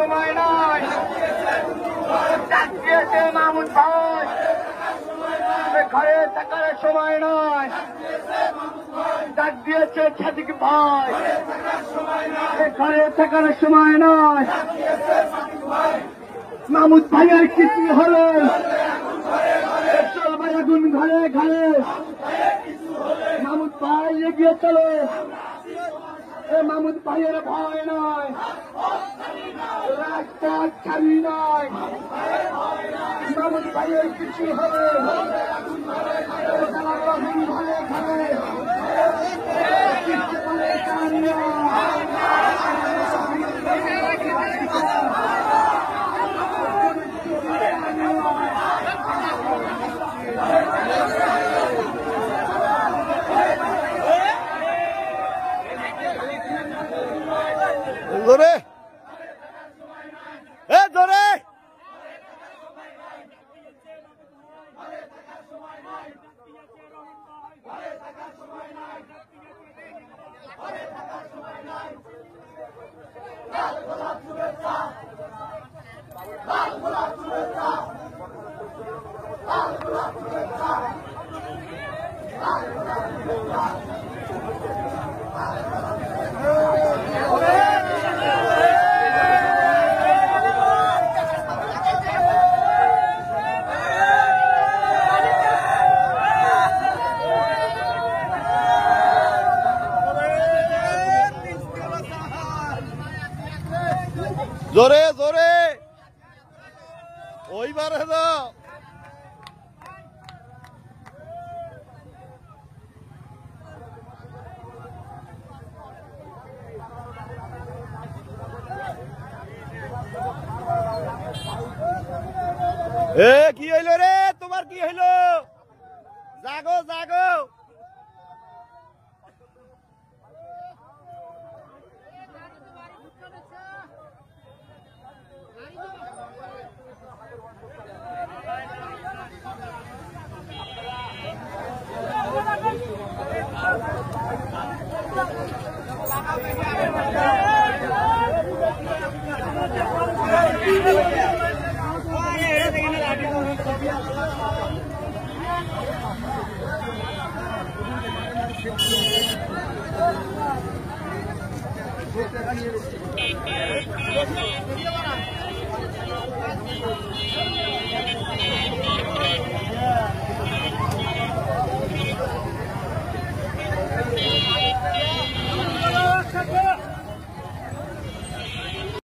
সময় নয়, ডাক দিয়েছে মামুন ভাই, ঘরে থাকার সময় নয়, ডাক দিয়েছে সাদিক ভাই, ঘরে থাকার সময় নয়। মামুদ ভাইয়ের কিছু হলো, চল ভাই আগুন ঘরে ঘরে, মামুদ ভাই এগিয়ে চলো, মামুদ ভাইয়ের ভয় নয়, রাজপথ ছাড়ি নয়, মামুদ ভাইয়ের কিছু হবে, আগুন ঘরে ঘরে, কিছু বলে কান্না। জোরে জোরে জোরে জোরে ওইবার দাও কি হইলো রে, তোমার কি হইলো? জাগো জাগো,